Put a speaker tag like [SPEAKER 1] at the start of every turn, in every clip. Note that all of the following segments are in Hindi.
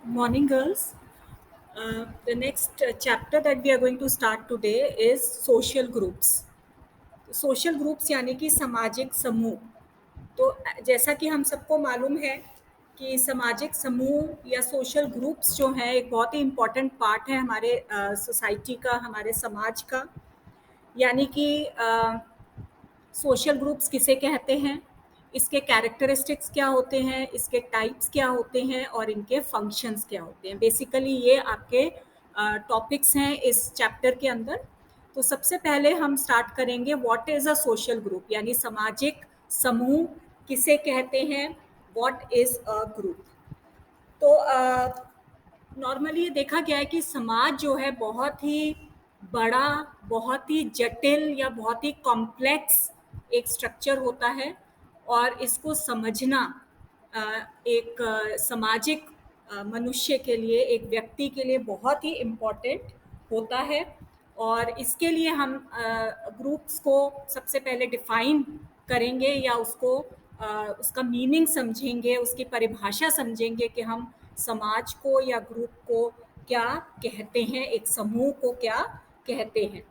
[SPEAKER 1] Morning, girls. The next chapter that we are going to start today is social groups. Social groups यानी कि सामाजिक समूह। तो जैसा कि हम सबको मालूम है कि सामाजिक समूह या सोशल ग्रुप्स जो हैं एक बहुत ही इम्पॉर्टेंट पार्ट है हमारे सोसाइटी का, हमारे समाज का। यानी कि सोशल ग्रुप्स किसे कहते हैं, इसके कैरेक्टरिस्टिक्स क्या होते हैं, इसके टाइप्स क्या होते हैं और इनके फंक्शंस क्या होते हैं। बेसिकली ये आपके टॉपिक्स हैं इस चैप्टर के अंदर। तो सबसे पहले हम स्टार्ट करेंगे what is a social group, यानी सामाजिक समूह किसे कहते हैं, व्हाट इज़ अ ग्रुप। तो नॉर्मली ये देखा गया है कि समाज जो है बहुत ही बड़ा, बहुत ही जटिल या बहुत ही कॉम्प्लेक्स एक स्ट्रक्चर होता है और इसको समझना एक सामाजिक मनुष्य के लिए, एक व्यक्ति के लिए बहुत ही इम्पोर्टेंट होता है। और इसके लिए हम ग्रुप्स को सबसे पहले डिफाइन करेंगे या उसका मीनिंग समझेंगे, उसकी परिभाषा समझेंगे कि हम समाज को या ग्रुप को क्या कहते हैं, एक समूह को क्या कहते हैं।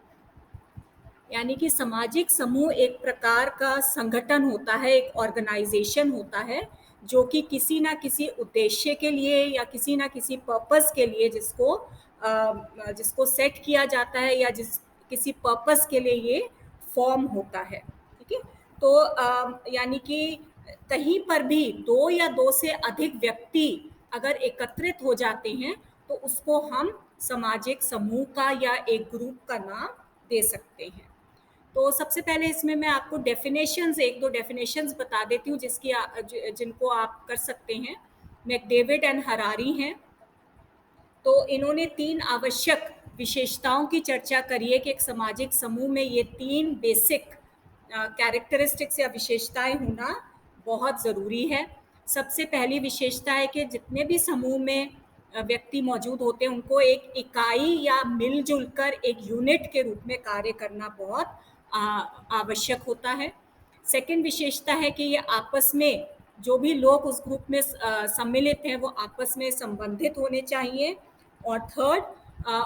[SPEAKER 1] यानी कि सामाजिक समूह एक प्रकार का संगठन होता है, एक ऑर्गेनाइजेशन होता है जो कि किसी ना किसी उद्देश्य के लिए या किसी ना किसी पर्पस के लिए जिसको सेट किया जाता है या किसी पर्पस के लिए ये फॉर्म होता है। ठीक है। तो यानी कि कहीं पर भी दो या दो से अधिक व्यक्ति अगर एकत्रित हो जाते हैं तो उसको हम सामाजिक समूह का या एक ग्रुप का नाम दे सकते हैं। तो सबसे पहले इसमें मैं आपको एक दो डेफिनेशंस बता देती हूँ जिनको आप कर सकते हैं। मैकडेविड एंड हरारी हैं। तो इन्होंने 3 आवश्यक विशेषताओं की चर्चा करी है कि एक सामाजिक समूह में ये 3 बेसिक कैरेक्टरिस्टिक्स या विशेषताएं होना बहुत ज़रूरी है। सबसे पहली विशेषता है कि जितने भी समूह में व्यक्ति मौजूद होते हैं उनको एक इकाई या मिलजुल कर एक यूनिट के रूप में कार्य करना बहुत आवश्यक होता है। सेकंड विशेषता है कि ये आपस में जो भी लोग उस ग्रुप में सम्मिलित हैं वो आपस में संबंधित होने चाहिए। और थर्ड,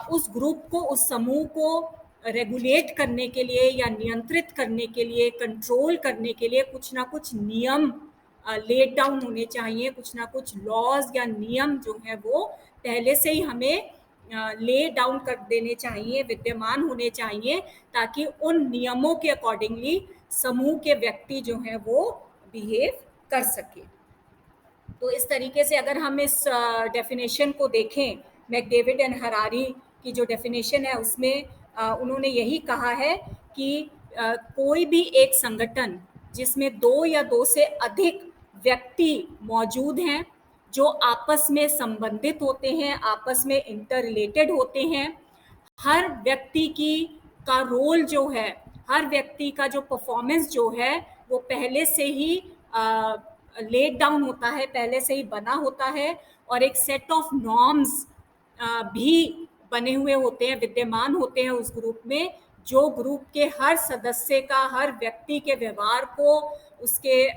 [SPEAKER 1] उस ग्रुप को, उस समूह को रेगुलेट करने के लिए या नियंत्रित करने के लिए, कंट्रोल करने के लिए कुछ ना कुछ नियम लेड डाउन होने चाहिए, कुछ ना कुछ लॉज या नियम जो हैं वो पहले से ही हमें ले डाउन कर देने चाहिए, विद्यमान होने चाहिए, ताकि उन नियमों के अकॉर्डिंगली समूह के व्यक्ति जो हैं वो बिहेव कर सके। तो इस तरीके से अगर हम इस डेफिनेशन को देखें, मैकडेविड एंड हरारी की जो डेफिनेशन है उसमें उन्होंने यही कहा है कि कोई भी एक संगठन जिसमें दो या दो से अधिक व्यक्ति मौजूद हैं जो आपस में संबंधित होते हैं, आपस में इंटर रिलेटेड होते हैं, हर व्यक्ति का रोल जो है, हर व्यक्ति का जो परफॉर्मेंस जो है वो पहले से ही लेड डाउन होता है, पहले से ही बना होता है और एक सेट ऑफ नॉर्म्स भी बने हुए होते हैं, विद्यमान होते हैं उस ग्रुप में, जो ग्रुप के हर सदस्य का, हर व्यक्ति के व्यवहार को, उसके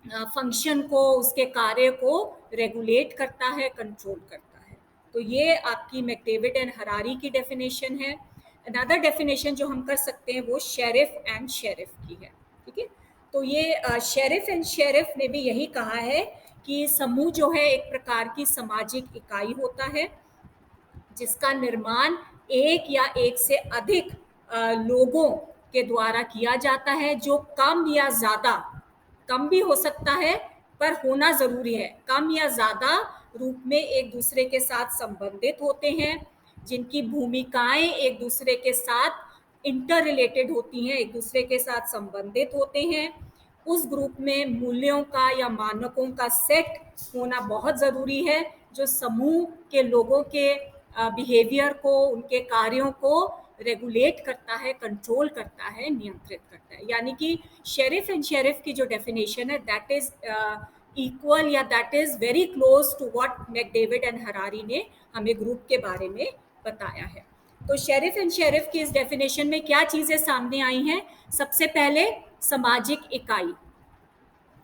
[SPEAKER 1] फंक्शन को, उसके कार्य को रेगुलेट करता है, कंट्रोल करता है। तो ये आपकी मैकडेविड एंड हरारी की डेफिनेशन है। अनदर डेफिनेशन जो हम कर सकते हैं वो शेरिफ एंड शेरिफ की है। ठीक है। तो ये शेरिफ एंड शेरिफ ने भी यही कहा है कि समूह जो है एक प्रकार की सामाजिक इकाई होता है जिसका निर्माण एक या एक से अधिक लोगों के द्वारा किया जाता है, जो कम या ज़्यादा, कम भी हो सकता है पर होना ज़रूरी है, कम या ज़्यादा रूप में एक दूसरे के साथ संबंधित होते हैं, जिनकी भूमिकाएं एक दूसरे के साथ इंटर रिलेटेड होती हैं, एक दूसरे के साथ संबंधित होते हैं। उस ग्रुप में मूल्यों का या मानकों का सेट होना बहुत ज़रूरी है जो समूह के लोगों के बिहेवियर को, उनके कार्यों को रेगुलेट करता है, कंट्रोल करता है, नियंत्रित करता है। यानी कि शेरिफ एंड शेरिफ की जो डेफिनेशन है दैट इज इक्वल या that is very close to what McDavid and Harari ने हमें ग्रुप के बारे में बताया है। तो शेरिफ एंड शेरिफ की इस डेफिनेशन में क्या चीज़ें सामने आई हैं? सबसे पहले सामाजिक इकाई।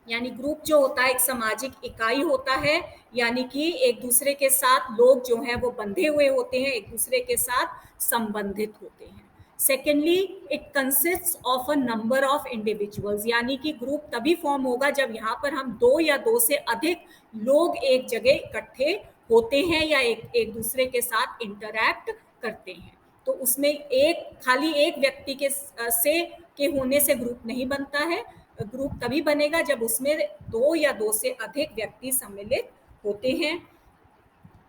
[SPEAKER 1] यानी ग्रुप जो होता है एक सामाजिक इकाई होता है, यानी कि एक दूसरे के साथ लोग जो हैं वो बंधे हुए होते हैं, एक दूसरे के साथ संबंधित होते हैं। Secondly, it consist of a number of individuals, यानी कि ग्रुप तभी फॉर्म होगा जब यहाँ पर हम दो या दो से अधिक लोग एक जगह इकट्ठे होते हैं या एक दूसरे के साथ इंटरैक्ट करते हैं। तो उसमें एक खाली एक व्यक्ति के होने से ग्रुप नहीं बनता है। ग्रुप तभी बनेगा जब उसमें दो या दो से अधिक व्यक्ति सम्मिलित होते हैं।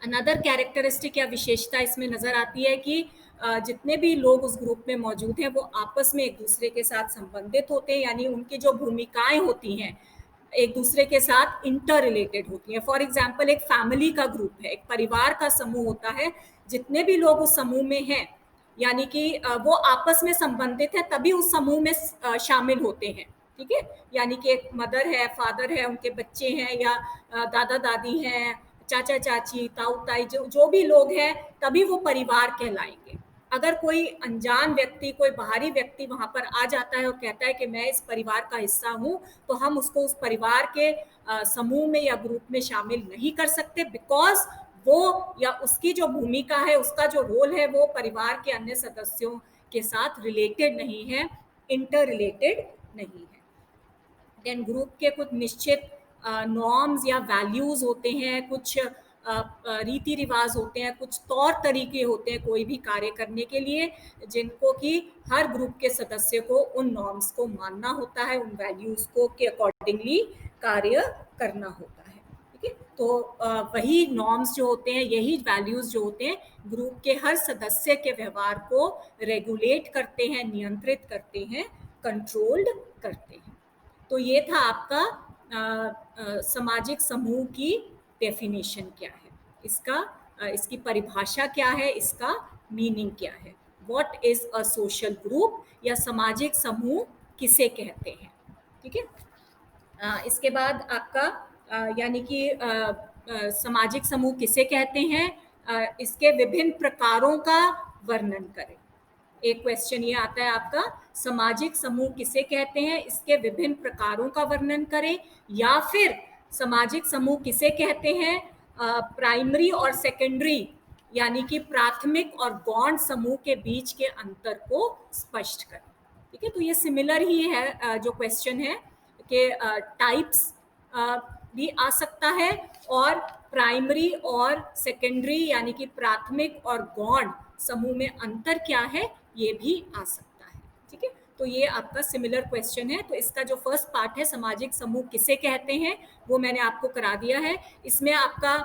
[SPEAKER 1] अनदर कैरेक्टरिस्टिक या विशेषता इसमें नजर आती है कि जितने भी लोग उस ग्रुप में मौजूद हैं वो आपस में एक दूसरे के साथ संबंधित होते हैं, यानी उनकी जो भूमिकाएं होती हैं एक दूसरे के साथ इंटर रिलेटेड होती हैं। फॉर एग्जाम्पल, एक फैमिली का ग्रुप है, एक परिवार का समूह होता है, जितने भी लोग उस समूह में हैं यानी कि वो आपस में संबंधित है तभी उस समूह में शामिल होते हैं। ठीक है, यानी कि एक मदर है, फादर है, उनके बच्चे हैं, या दादा दादी हैं, चाचा चाची, ताऊ ताई, जो भी लोग हैं तभी वो परिवार कहलाएंगे। अगर कोई अनजान व्यक्ति, कोई बाहरी व्यक्ति वहां पर आ जाता है और कहता है कि मैं इस परिवार का हिस्सा हूं, तो हम उसको उस परिवार के समूह में या ग्रुप में शामिल नहीं कर सकते, बिकॉज वो या उसकी जो भूमिका है, उसका जो रोल है, वो परिवार के अन्य सदस्यों के साथ रिलेटेड नहीं है, इंटर रिलेटेड नहीं है। देन ग्रुप के कुछ निश्चित नॉर्म्स या वैल्यूज होते हैं, कुछ रीति रिवाज होते हैं, कुछ तौर तरीके होते हैं कोई भी कार्य करने के लिए, जिनको कि हर ग्रुप के सदस्य को उन नॉर्म्स को मानना होता है, उन वैल्यूज को के अकॉर्डिंगली कार्य करना होता है। ठीक है, तो वही नॉर्म्स जो होते हैं, यही वैल्यूज जो होते हैं, ग्रुप के हर सदस्य के व्यवहार को रेगुलेट करते हैं, नियंत्रित करते हैं, कंट्रोल्ड करते हैं। तो ये था आपका सामाजिक समूह की डेफिनेशन क्या है, इसकी परिभाषा क्या है, इसका मीनिंग क्या है। What is a social group, या सामाजिक समूह किसे कहते हैं। ठीक है, इसके बाद आपका यानी कि सामाजिक समूह किसे कहते हैं, इसके विभिन्न प्रकारों का वर्णन करें। एक क्वेश्चन ये आता है आपका, सामाजिक समूह किसे कहते हैं, इसके विभिन्न प्रकारों का वर्णन करें, या फिर सामाजिक समूह किसे कहते हैं, प्राइमरी और सेकेंडरी यानी कि प्राथमिक और गौण समूह के बीच के अंतर को स्पष्ट करें। ठीक है, तो ये सिमिलर ही है जो क्वेश्चन है कि टाइप्स भी आ सकता है, और प्राइमरी और सेकेंडरी यानी कि प्राथमिक और गौण समूह में अंतर क्या है ये भी आ सकता है। ठीक है, तो ये आपका सिमिलर क्वेश्चन है। तो इसका जो फर्स्ट पार्ट है, सामाजिक समूह किसे कहते हैं, वो मैंने आपको करा दिया है। इसमें आपका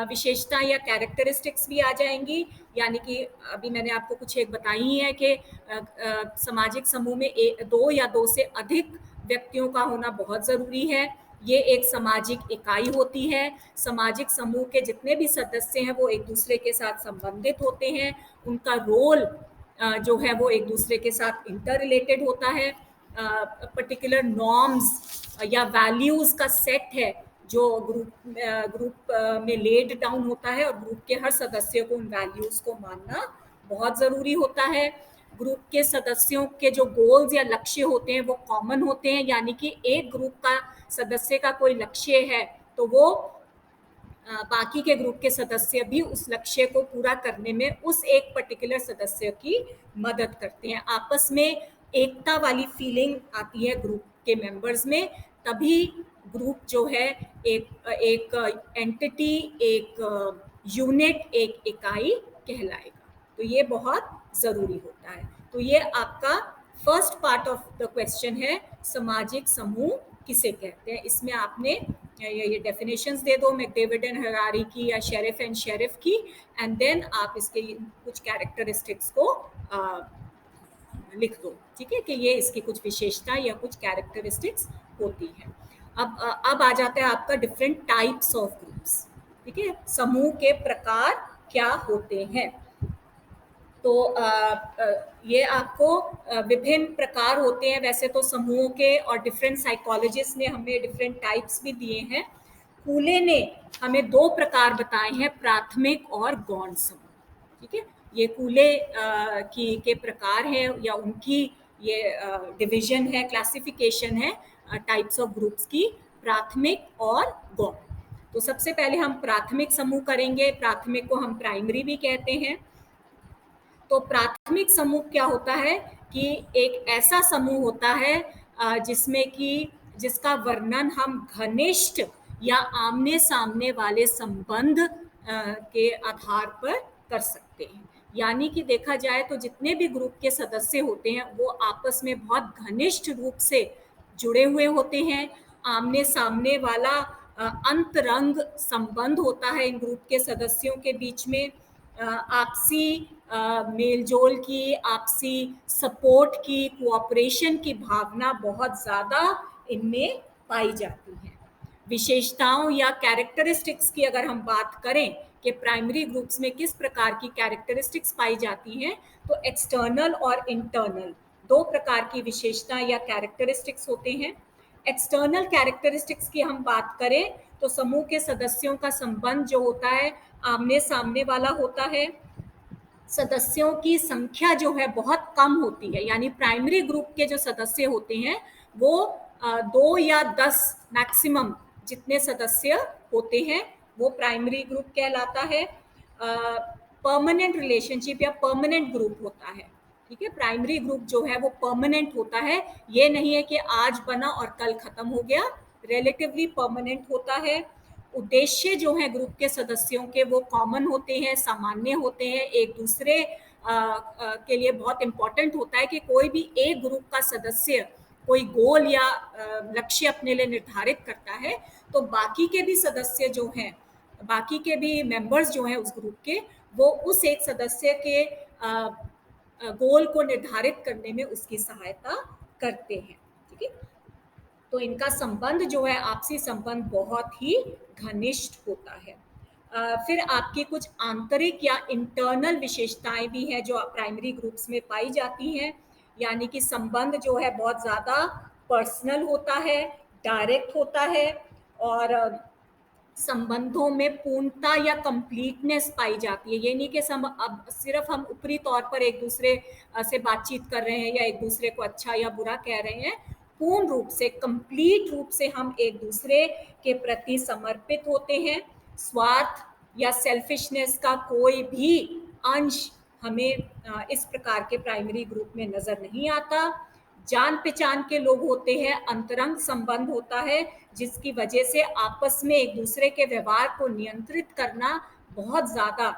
[SPEAKER 1] विशेषता या कैरेक्टरिस्टिक्स भी आ जाएंगी, यानी कि अभी मैंने आपको कुछ एक बताई ही है कि सामाजिक समूह में दो या दो से अधिक व्यक्तियों का होना बहुत ज़रूरी है। ये एक सामाजिक इकाई होती है। सामाजिक समूह के जितने भी सदस्य हैं वो एक दूसरे के साथ संबंधित होते हैं, उनका रोल जो है वो एक दूसरे के साथ इंटर रिलेटेड होता है। पर्टिकुलर नॉर्म्स या वैल्यूज़ का सेट है जो ग्रुप में लेड डाउन होता है, और ग्रुप के हर सदस्य को उन वैल्यूज़ को मानना बहुत ज़रूरी होता है। ग्रुप के सदस्यों के जो गोल्स या लक्ष्य होते हैं वो कॉमन होते हैं, यानी कि एक ग्रुप का सदस्य का कोई लक्ष्य है तो वो बाकी के ग्रुप के सदस्य भी उस लक्ष्य को पूरा करने में उस एक पर्टिकुलर सदस्य की मदद करते हैं। आपस में एकता वाली फीलिंग आती है ग्रुप के मेंबर्स में, तभी ग्रुप जो है एक एंटिटी, एक यूनिट, एक इकाई कहलाएगा। तो ये बहुत ज़रूरी होता है। तो ये आपका first part of the question है, सामाजिक समूह किसे कहते हैं। इसमें आपने ये डेफिनेशंस दे दो, मैकडेविड एंड हरारी की या शेरिफ एंड शेरिफ की, एंड देन आप इसके कुछ कैरेक्टरिस्टिक्स को लिख दो। ठीक है, कि ये इसकी कुछ विशेषता या कुछ कैरेक्टरिस्टिक्स होती है। अब आ जाता है आपका डिफरेंट टाइप्स ऑफ ग्रुप्स। ठीक है, समूह के प्रकार क्या होते हैं। तो ये आपको विभिन्न प्रकार होते हैं वैसे तो समूहों के, और डिफरेंट साइकोलॉजिस्ट ने हमें डिफरेंट टाइप्स भी दिए हैं। कूले ने हमें दो प्रकार बताए हैं, प्राथमिक और गौण समूह। ठीक है, ये कूले के प्रकार हैं या उनकी ये डिवीजन है, क्लासिफिकेशन है टाइप्स ऑफ ग्रुप्स की। प्राथमिक और गौण। तो सबसे पहले हम प्राथमिक समूह करेंगे, प्राथमिक को हम प्राइमरी भी कहते हैं। तो प्राथमिक समूह क्या होता है कि एक ऐसा समूह होता है जिसमें कि जिसका वर्णन हम घनिष्ठ या आमने सामने वाले संबंध के आधार पर कर सकते हैं। यानी कि देखा जाए तो जितने भी ग्रुप के सदस्य होते हैं वो आपस में बहुत घनिष्ठ रूप से जुड़े हुए होते हैं। आमने सामने वाला अंतरंग संबंध होता है इन ग्रुप के सदस्यों के बीच में। आपसी मेलजोल की, आपसी सपोर्ट की, कोऑपरेशन की भावना बहुत ज़्यादा इनमें पाई जाती है। विशेषताओं या कैरेक्टरिस्टिक्स की अगर हम बात करें कि प्राइमरी ग्रुप्स में किस प्रकार की कैरेक्टरिस्टिक्स पाई जाती हैं, तो एक्सटर्नल और इंटरनल दो प्रकार की विशेषता या कैरेक्टरिस्टिक्स होते हैं। एक्सटर्नल कैरेक्टरिस्टिक्स की हम बात करें तो समूह के सदस्यों का संबंध जो होता है आमने सामने वाला होता है। सदस्यों की संख्या जो है बहुत कम होती है, यानी प्राइमरी ग्रुप के जो सदस्य होते हैं वो 2 या 10 मैक्सिमम जितने सदस्य होते हैं वो प्राइमरी ग्रुप कहलाता है। परमानेंट रिलेशनशिप या परमानेंट ग्रुप होता है। ठीक है, प्राइमरी ग्रुप जो है वो परमानेंट होता है, ये नहीं है कि आज बना और कल खत्म हो गया, रिलेटिवली परमानेंट होता है। उद्देश्य जो है ग्रुप के सदस्यों के वो कॉमन होते हैं, सामान्य होते हैं, एक दूसरे के लिए बहुत इम्पोर्टेंट होता है कि कोई भी एक ग्रुप का सदस्य कोई गोल या लक्ष्य अपने लिए निर्धारित करता है तो बाकी के भी सदस्य जो हैं, बाकी के भी मेंबर्स जो हैं उस ग्रुप के, वो उस एक सदस्य के गोल को निर्धारित करने में उसकी सहायता करते हैं। ठीक है, तो इनका संबंध जो है आपसी संबंध बहुत ही घनिष्ठ होता है। फिर आपकी कुछ आंतरिक या इंटरनल विशेषताएं भी हैं जो प्राइमरी ग्रुप्स में पाई जाती हैं। यानी कि संबंध जो है बहुत ज़्यादा पर्सनल होता है, डायरेक्ट होता है और संबंधों में पूर्णता या कंप्लीटनेस पाई जाती है। ये नहीं कि अब सिर्फ हम ऊपरी तौर पर एक दूसरे से बातचीत कर रहे हैं या एक दूसरे को अच्छा या बुरा कह रहे हैं, पूर्ण रूप से, कंप्लीट रूप से हम एक दूसरे के प्रति समर्पित होते हैं। स्वार्थ या सेल्फिशनेस का कोई भी अंश हमें इस प्रकार के प्राइमरी ग्रुप में नजर नहीं आता। जान पहचान के लोग होते हैं, अंतरंग संबंध होता है जिसकी वजह से आपस में एक दूसरे के व्यवहार को नियंत्रित करना बहुत ज़्यादा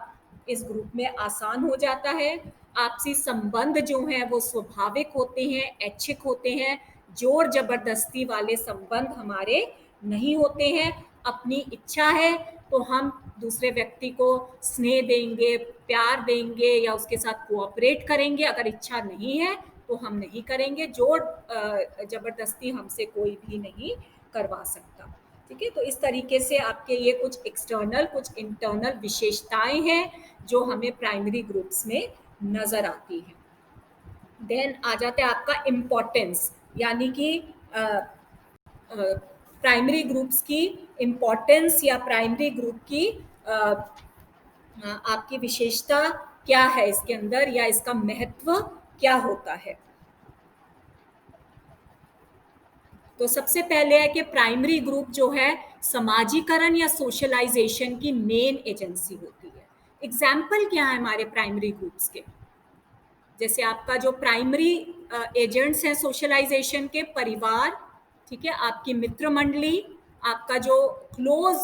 [SPEAKER 1] इस ग्रुप में आसान हो जाता है। आपसी संबंध जो हैं वो स्वाभाविक होते हैं, ऐच्छिक होते हैं, जोर जबरदस्ती वाले संबंध हमारे नहीं होते हैं। अपनी इच्छा है तो हम दूसरे व्यक्ति को स्नेह देंगे, प्यार देंगे या उसके साथ कोऑपरेट करेंगे। अगर इच्छा नहीं है तो हम नहीं करेंगे, जोर जबरदस्ती हमसे कोई भी नहीं करवा सकता। ठीक है, तो इस तरीके से आपके ये कुछ एक्सटर्नल कुछ इंटरनल विशेषताएं हैं जो हमें प्राइमरी ग्रुप्स में नजर आती हैं। देन आ जाते हैं आपका इम्पोर्टेंस, यानी कि प्राइमरी ग्रुप्स की इम्पोर्टेंस या प्राइमरी ग्रुप की आपकी विशेषता क्या है इसके अंदर या इसका महत्व क्या होता है। तो सबसे पहले है कि प्राइमरी ग्रुप जो है समाजीकरण या सोशलाइजेशन की मेन एजेंसी होती है। एग्जाम्पल क्या है हमारे प्राइमरी ग्रुप्स के? जैसे आपका जो प्राइमरी एजेंट्स हैं सोशलाइजेशन के, परिवार, ठीक है, आपकी मित्र मंडली, आपका जो क्लोज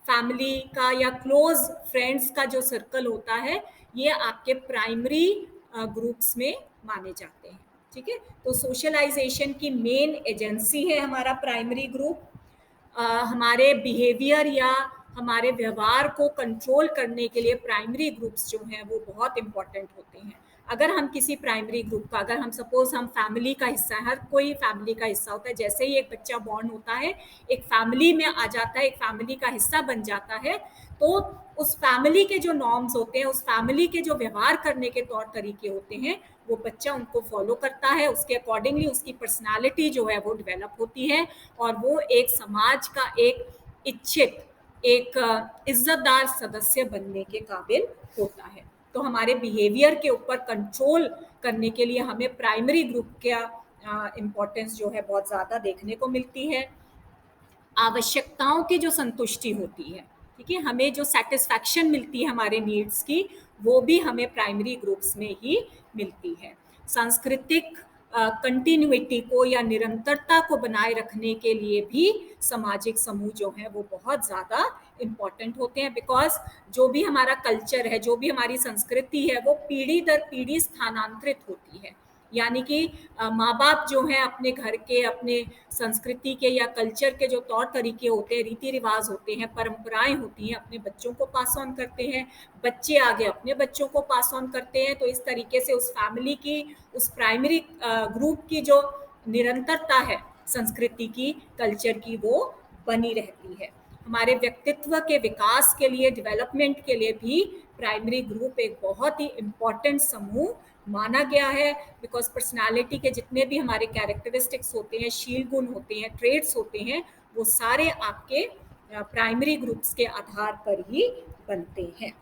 [SPEAKER 1] फैमिली का या क्लोज फ्रेंड्स का जो सर्कल होता है, ये आपके प्राइमरी ग्रुप्स में माने जाते हैं। ठीक है, तो सोशलाइजेशन की मेन एजेंसी है हमारा प्राइमरी ग्रुप। हमारे बिहेवियर या हमारे व्यवहार को कंट्रोल करने के लिए प्राइमरी ग्रुप्स जो हैं वो बहुत इंपॉर्टेंट होते हैं। अगर हम किसी प्राइमरी ग्रुप का, अगर हम सपोज हम फैमिली का हिस्सा है, हर कोई फैमिली का हिस्सा होता है, जैसे ही एक बच्चा बॉर्न होता है एक फैमिली में आ जाता है, एक फैमिली का हिस्सा बन जाता है, तो उस फैमिली के जो नॉर्म्स होते हैं, उस फैमिली के जो व्यवहार करने के तौर तरीके होते हैं, वो बच्चा उनको फॉलो करता है, उसके अकॉर्डिंगली उसकी पर्सनालिटी जो है वो डेवलप होती है और वो एक समाज का एक इच्छित, एक इज्जतदार सदस्य बनने के काबिल होता है। तो हमारे बिहेवियर के ऊपर कंट्रोल करने के लिए हमें प्राइमरी ग्रुप का इम्पोर्टेंस जो है बहुत ज़्यादा देखने को मिलती है। आवश्यकताओं की जो संतुष्टि होती है, ठीक है, हमें जो सेटिस्फैक्शन मिलती है हमारे नीड्स की, वो भी हमें प्राइमरी ग्रुप्स में ही मिलती है। सांस्कृतिक कंटिन्यूटी को या निरंतरता को बनाए रखने के लिए भी सामाजिक समूह जो है वो बहुत ज़्यादा इम्पॉर्टेंट होते हैं, बिकॉज जो भी हमारा कल्चर है, जो भी हमारी संस्कृति है, वो पीढ़ी दर पीढ़ी स्थानांतरित होती है। यानी कि माँ बाप जो हैं अपने घर के, अपने संस्कृति के या कल्चर के जो तौर तरीके होते हैं, रीति रिवाज होते हैं, परंपराएं होती हैं, अपने बच्चों को पास ऑन करते हैं, बच्चे आगे अपने बच्चों को पास ऑन करते हैं। तो इस तरीके से उस फैमिली की, उस प्राइमरी ग्रुप की जो निरंतरता है संस्कृति की, कल्चर की, वो बनी रहती है। हमारे व्यक्तित्व के विकास के लिए, डेवलपमेंट के लिए भी प्राइमरी ग्रुप एक बहुत ही इम्पॉर्टेंट समूह माना गया है, बिकॉज पर्सनालिटी के जितने भी हमारे कैरेक्टरिस्टिक्स होते हैं, शील गुण होते हैं, ट्रेड्स होते हैं, वो सारे आपके प्राइमरी ग्रुप्स के आधार पर ही बनते हैं।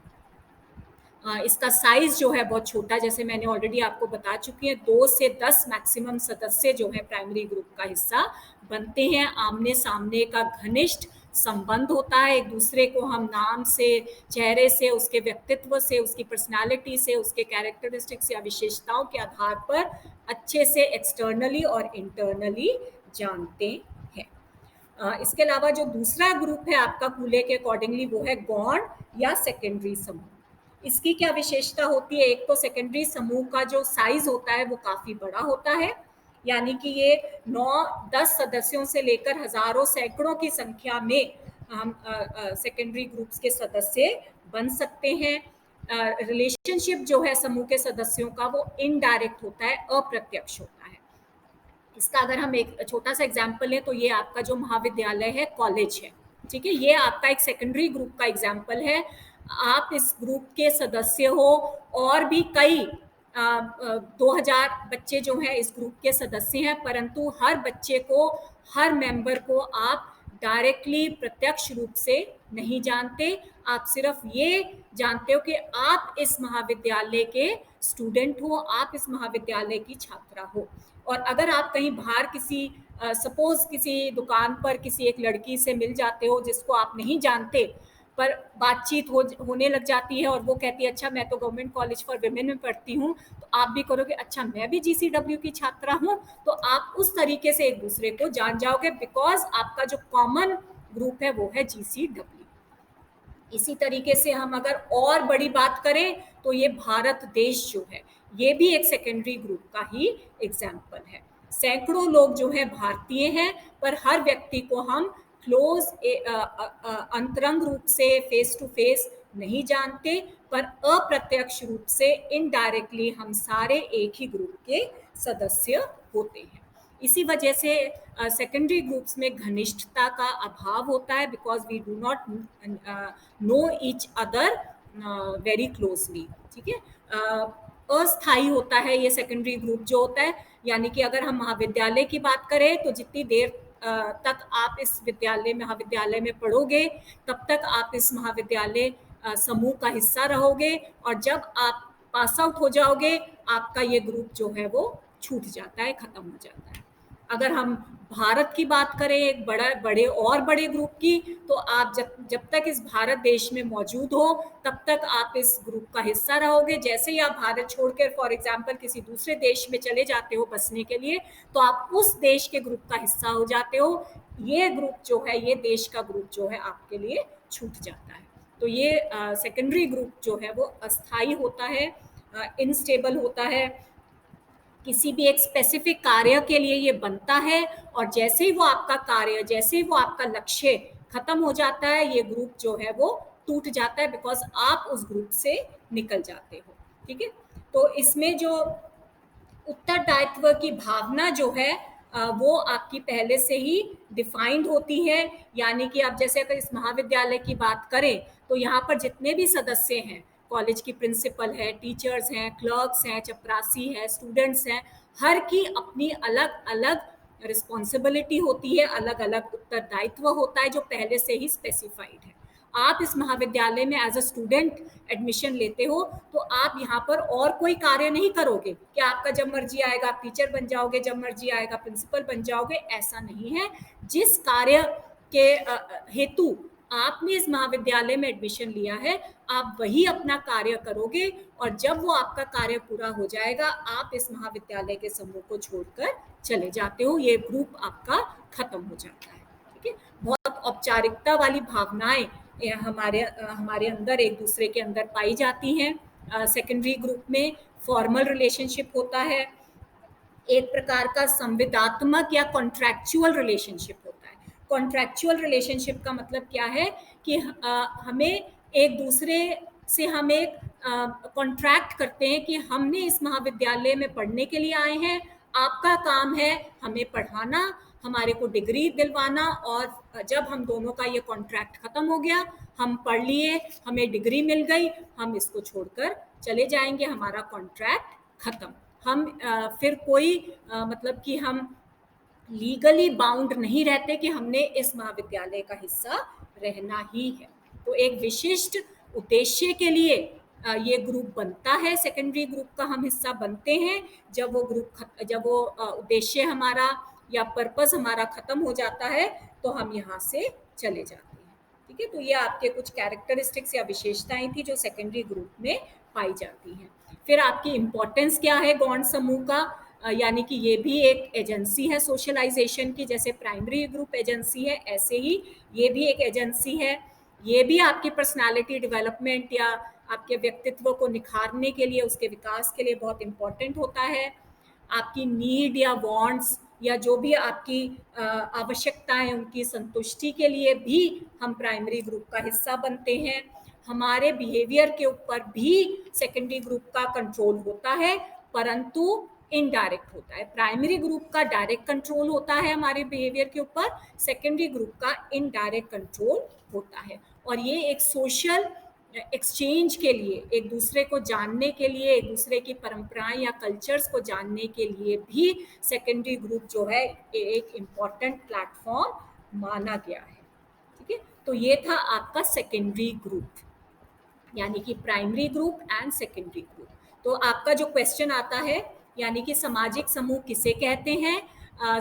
[SPEAKER 1] इसका साइज जो है बहुत छोटा, जैसे मैंने ऑलरेडी आपको बता चुकी है, 2 से 10 मैक्सिमम सदस्य जो है प्राइमरी ग्रुप का हिस्सा बनते हैं। आमने सामने का घनिष्ठ संबंध होता है, एक दूसरे को हम नाम से, चेहरे से, उसके व्यक्तित्व से, उसकी पर्सनालिटी से, उसके कैरेक्टरिस्टिक्स या विशेषताओं के आधार पर अच्छे से एक्सटर्नली और इंटरनली जानते हैं। इसके अलावा जो दूसरा ग्रुप है आपका कूले के अकॉर्डिंगली, वो है गौण या सेकेंडरी समूह। इसकी क्या विशेषता होती है? एक तो सेकेंडरी समूह का जो साइज होता है वो काफी बड़ा होता है, यानी कि ये 9-10 सदस्यों से लेकर हजारों, सैकड़ों की संख्या में हम सेकेंडरी ग्रुप्स के सदस्य बन सकते हैं। रिलेशनशिप जो है समूह के सदस्यों का, वो इनडायरेक्ट होता है, अप्रत्यक्ष होता है। इसका अगर हम एक छोटा सा एग्जाम्पल लें तो ये आपका जो महाविद्यालय है, कॉलेज है, ठीक है, ये आपका एक सेकेंडरी ग्रुप का एग्जाम्पल है। आप इस ग्रुप के सदस्य हो, और भी कई 2000 बच्चे जो हैं इस ग्रुप के सदस्य हैं, परंतु हर बच्चे को, हर मेंबर को आप डायरेक्टली, प्रत्यक्ष रूप से नहीं जानते। आप सिर्फ ये जानते हो कि आप इस महाविद्यालय के स्टूडेंट हो, आप इस महाविद्यालय की छात्रा हो। और अगर आप कहीं बाहर किसी सपोज किसी दुकान पर किसी एक लड़की से मिल जाते हो जिसको आप नहीं जानते, पर बातचीत होने लग जाती है और वो कहती है अच्छा मैं तो गवर्नमेंट कॉलेज फॉर विमेन में पढ़ती हूँ, तो आप भी करोगे अच्छा मैं भी जीसीडब्ल्यू की छात्रा हूँ, तो आप उस तरीके से एक दूसरे को जान जाओगे, बिकॉज आपका जो कॉमन ग्रुप है वो है जीसीडब्ल्यू। इसी तरीके से हम अगर और बड़ी बात करें तो ये भारत देश जो है, ये भी एक सेकेंडरी ग्रुप का ही एग्जाम्पल है। सैकड़ों लोग जो है भारतीय हैं, पर हर व्यक्ति को हम क्लोज अंतरंग रूप से, फेस टू फेस नहीं जानते, पर अप्रत्यक्ष रूप से, इनडायरेक्टली हम सारे एक ही ग्रुप के सदस्य होते हैं। इसी वजह से सेकेंडरी ग्रुप्स में घनिष्ठता का अभाव होता है, because we do not know each other very closely, ठीक है। अस्थाई होता है ये सेकेंडरी ग्रुप जो होता है, यानी कि अगर हम महाविद्यालय की बात करें तो जितनी देर तक आप इस महाविद्यालय में पढ़ोगे, तब तक आप इस महाविद्यालय समूह का हिस्सा रहोगे, और जब आप पास आउट हो जाओगे, आपका ये ग्रुप जो है वो छूट जाता है, खत्म हो जाता है। अगर हम भारत की बात करें, एक बड़े ग्रुप की, तो आप जब तक इस भारत देश में मौजूद हो, तब तक आप इस ग्रुप का हिस्सा रहोगे। जैसे ही आप भारत छोड़कर फॉर एग्जांपल किसी दूसरे देश में चले जाते हो बसने के लिए, तो आप उस देश के ग्रुप का हिस्सा हो जाते हो। ये ग्रुप जो है, ये देश का ग्रुप जो है, आपके लिए छूट जाता है। तो ये सेकेंडरी ग्रुप जो है वो अस्थाई होता है, इनस्टेबल होता है, किसी भी एक स्पेसिफिक कार्य के लिए ये बनता है, और जैसे ही वो आपका कार्य, जैसे ही वो आपका लक्ष्य खत्म हो जाता है, ये ग्रुप जो है वो टूट जाता है, बिकॉज आप उस ग्रुप से निकल जाते हो, ठीक है। तो इसमें जो उत्तरदायित्व की भावना जो है, वो आपकी पहले से ही डिफाइंड होती है। यानी कि आप जैसे अगर इस महाविद्यालय की बात करें, तो यहाँ पर जितने भी सदस्य हैं, कॉलेज की प्रिंसिपल है, टीचर्स हैं, क्लर्क्स हैं, चपरासी है, स्टूडेंट्स हैं, हर की अपनी अलग अलग रिस्पॉन्सिबिलिटी होती है, अलग अलग उत्तरदायित्व होता है, जो पहले से ही स्पेसिफाइड है। आप इस महाविद्यालय में एज अ स्टूडेंट एडमिशन लेते हो, तो आप यहाँ पर और कोई कार्य नहीं करोगे कि आपका जब मर्जी आएगा आप टीचर बन जाओगे, जब मर्जी आएगा प्रिंसिपल बन जाओगे, ऐसा नहीं है। जिस कार्य के हेतु आपने इस महाविद्यालय में एडमिशन लिया है, आप वही अपना कार्य करोगे और जब वो आपका कार्य पूरा हो जाएगा आप इस महाविद्यालय के समूह को छोड़कर चले जाते हो, ये ग्रुप आपका खत्म हो जाता है। ठीक है, बहुत औपचारिकता वाली भावनाएं हमारे अंदर एक दूसरे के अंदर पाई जाती हैं। सेकेंडरी ग्रुप में फॉर्मल रिलेशनशिप होता है, एक प्रकार का संविदात्मक या कॉन्ट्रैक्चुअल रिलेशनशिप होता है। कॉन्ट्रैक्चुअल रिलेशनशिप का मतलब क्या है कि हमें एक दूसरे से हम एक कॉन्ट्रैक्ट करते हैं कि हमने इस महाविद्यालय में पढ़ने के लिए आए हैं, आपका काम है हमें पढ़ाना, हमारे को डिग्री दिलवाना, और जब हम दोनों का ये कॉन्ट्रैक्ट खत्म हो गया, हम पढ़ लिए, हमें डिग्री मिल गई, हम इसको छोड़कर चले जाएंगे, हमारा कॉन्ट्रैक्ट खत्म। हम फिर कोई मतलब कि हम लीगली बाउंड नहीं रहते कि हमने इस महाविद्यालय का हिस्सा रहना ही है। तो एक विशिष्ट उद्देश्य के लिए ये ग्रुप बनता है, सेकेंडरी ग्रुप का हम हिस्सा बनते हैं। जब वो उद्देश्य हमारा या पर्पस हमारा खत्म हो जाता है तो हम यहाँ से चले जाते हैं। ठीक है, तो ये आपके कुछ कैरेक्टरिस्टिक्स या विशेषताएं थी जो सेकेंडरी ग्रुप में पाई जाती हैं। फिर आपकी इम्पोर्टेंस क्या है गौण समूह का, यानी कि ये भी एक एजेंसी है सोशलाइजेशन की, जैसे प्राइमरी ग्रुप एजेंसी है ऐसे ही ये भी एक एजेंसी है। ये भी आपकी पर्सनालिटी डेवलपमेंट या आपके व्यक्तित्व को निखारने के लिए, उसके विकास के लिए बहुत इम्पोर्टेंट होता है। आपकी नीड या वांट्स या जो भी आपकी आवश्यकताएं उनकी संतुष्टि के लिए भी हम प्राइमरी ग्रुप का हिस्सा बनते हैं। हमारे बिहेवियर के ऊपर भी सेकेंडरी ग्रुप का कंट्रोल होता है, परंतु इनडायरेक्ट होता है। प्राइमरी ग्रुप का डायरेक्ट कंट्रोल होता है हमारे बिहेवियर के ऊपर, सेकेंडरी ग्रुप का इनडायरेक्ट कंट्रोल होता है। और ये एक सोशल एक्सचेंज के लिए, एक दूसरे को जानने के लिए, एक दूसरे की परंपराएं या कल्चर्स को जानने के लिए भी सेकेंडरी ग्रुप जो है एक इम्पॉर्टेंट प्लेटफॉर्म माना गया है। ठीक है, तो ये था आपका सेकेंडरी ग्रुप, यानी कि primary group and secondary group. तो आपका जो क्वेश्चन आता है, यानी कि सामाजिक समूह किसे कहते हैं,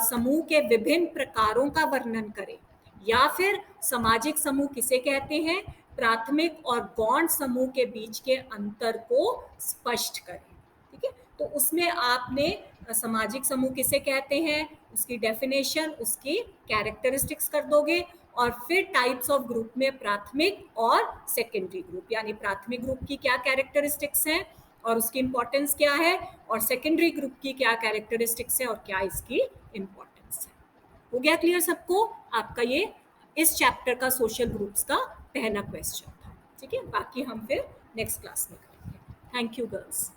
[SPEAKER 1] समूह के विभिन्न प्रकारों का वर्णन करें, या फिर सामाजिक समूह किसे कहते हैं, प्राथमिक और गौण समूह के बीच के अंतर को स्पष्ट करें। ठीक है, तो उसमें आपने सामाजिक समूह किसे कहते हैं उसकी डेफिनेशन, उसकी कैरेक्टरिस्टिक्स कर दोगे, और फिर टाइप्स ऑफ ग्रुप में प्राथमिक और सेकेंडरी ग्रुप, यानी प्राथमिक ग्रुप की क्या कैरेक्टरिस्टिक्स हैं और उसकी इंपॉर्टेंस क्या है, और सेकेंडरी ग्रुप की क्या कैरेक्टरिस्टिक्स है और क्या इसकी इंपॉर्टेंस है। हो गया क्लियर सबको? आपका ये इस चैप्टर का सोशल ग्रुप्स का पहला क्वेश्चन था। ठीक है, बाकी हम फिर नेक्स्ट क्लास में करेंगे। Thank you girls.